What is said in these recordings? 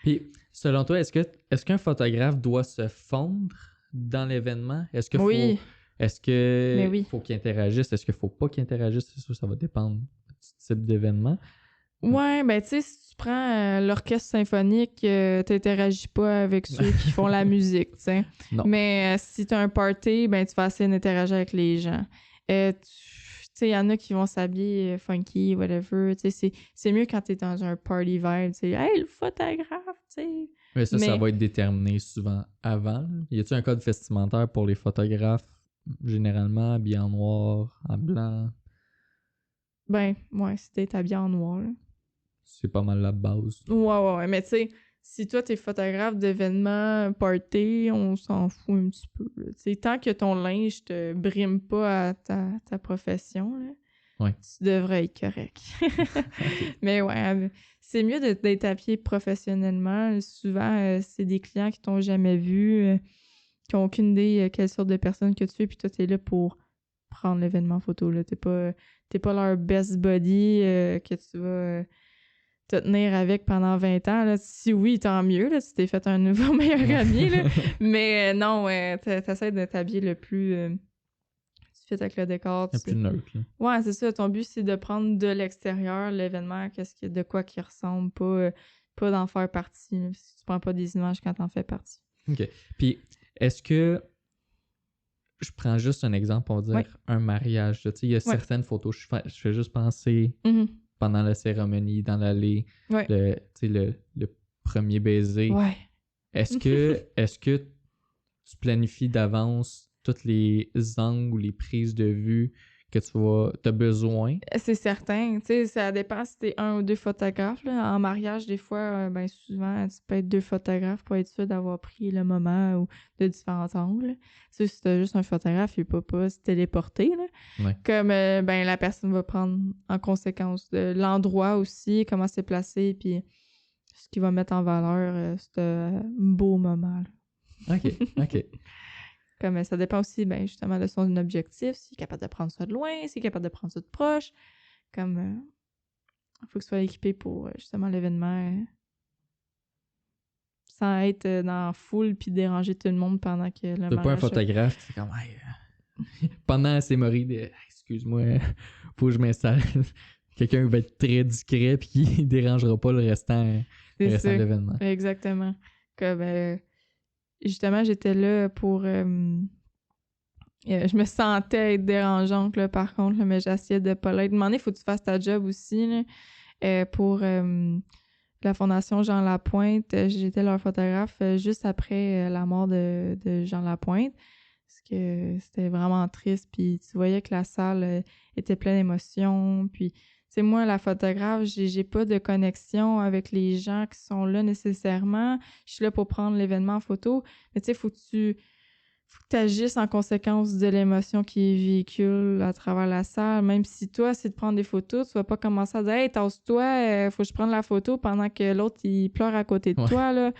Puis, selon toi, est-ce qu'un photographe doit se fondre dans l'événement? Oui, mais oui. Faut qu'il interagisse? Est-ce qu'il faut pas qu'il interagisse? C'est sûr, ça va dépendre du type d'événement. Ouais, ben tu sais, si tu prends l'orchestre symphonique, t'interagis pas avec ceux qui font la musique, tu sais. Non. Mais si t'as un party, ben tu vas essayer d'interagir avec les gens. Tu sais, il y en a qui vont s'habiller funky, whatever, tu sais, c'est mieux quand t'es dans un party vibe, tu sais, « Hey, le photographe! » tu sais. Mais ça Mais va être déterminé souvent avant. Y a-t-il un code vestimentaire pour les photographes, généralement habillés en noir, en blanc? ben, ouais, si t'es habillé en noir, là. C'est pas mal la base. Ouais, mais tu sais, si toi t'es photographe d'événements, party, on s'en fout un petit peu, là. Tu sais, tant que ton linge te brime pas à ta profession, là, Ouais. tu devrais être correct. OK. Mais ouais, c'est mieux d'être habillé professionnellement. Souvent, c'est des clients qui t'ont jamais vu, qui ont aucune idée quelle sorte de personne que tu es, puis toi, t'es là pour prendre l'événement photo, là. T'es pas leur best buddy que tu vas te tenir avec pendant 20 ans. Là. Si oui, tant mieux, là, tu t'es fait un nouveau meilleur ami. Là. Mais non, t'essaies de t'habiller le plus... tu fais avec le décor. Un plus neutre. Là. Ouais, c'est ça. Ton but, c'est de prendre de l'extérieur l'événement, de quoi qui ressemble, pas d'en faire partie. Là, si tu prends pas des images quand t'en fais partie. OK. Puis, est-ce que... Je prends juste un exemple, on va dire un mariage. Il y a certaines photos, je fais juste penser pendant la cérémonie, dans l'allée, le premier baiser. Ouais. Est-ce que tu planifies d'avance tous les angles ou les prises de vue que tu as besoin? C'est certain. Tu sais, ça dépend si t'es un ou deux photographes. Là. En mariage, des fois, ben souvent, tu peux être deux photographes pour être sûr d'avoir pris le moment ou de différents angles. Tu sais, si t'as juste un photographe, il peut pas se téléporter. Là. Ouais. Comme, ben la personne va prendre en conséquence de l'endroit aussi, comment c'est placé, puis ce qui va mettre en valeur ce beau moment. Là. OK. Comme ça dépend aussi, ben justement, de son objectif, s'il est capable de prendre ça de loin, s'il est capable de prendre ça de proche. Comme, il faut que ce soit équipé pour, justement, l'événement sans être dans la foule puis déranger tout le monde pendant que le mariage... T'as pas un photographe qui fait comme pendant la cérémonie de excuse-moi, faut que je m'installe. Quelqu'un va être très discret puis qui dérangera pas le restant de l'événement. Exactement. Comme justement, j'étais là pour... je me sentais être dérangeante, là, par contre, là, mais j'essayais de pas l'être. Demandez, il faut que tu fasses ta job aussi, là, pour la Fondation Jean Lapointe. J'étais leur photographe juste après la mort de Jean Lapointe, parce que c'était vraiment triste, puis tu voyais que la salle était pleine d'émotions, puis... Tu sais, moi, la photographe, j'ai pas de connexion avec les gens qui sont là nécessairement. Je suis là pour prendre l'événement en photo, mais tu sais, faut que tu agisses en conséquence de l'émotion qui véhicule à travers la salle. Même si toi, c'est de prendre des photos, tu vas pas commencer à dire « Hey, tasse-toi, faut que je prenne la photo pendant que l'autre, il pleure à côté de toi. » là.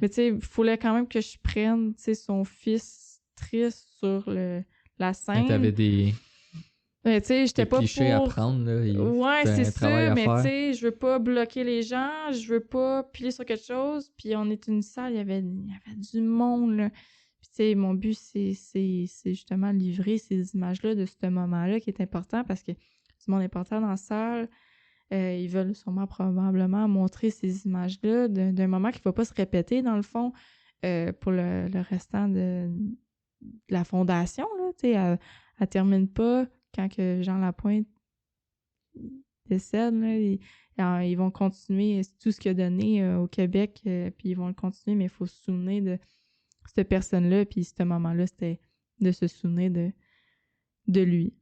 Mais tu sais, il fallait quand même que je prenne, tu sais, son fils triste sur la scène. Quand t'avais des... Mais tu sais, j'étais pas clichés à prendre, là. Ouais, c'est ça, mais tu sais, sais, je veux pas bloquer les gens, je veux pas piler sur quelque chose, puis on est une salle, il y avait du monde, là. Puis tu sais, mon but, c'est justement livrer ces images-là de ce moment-là qui est important, parce que du monde important dans la salle, ils veulent sûrement probablement montrer ces images-là d'un moment qui va pas se répéter, dans le fond, pour le restant de la fondation, là, tu sais, elle termine pas quand que Jean Lapointe décède, là, ils vont continuer tout ce qu'il a donné au Québec, puis ils vont le continuer, mais il faut se souvenir de cette personne-là, puis ce moment-là, c'était de se souvenir de lui.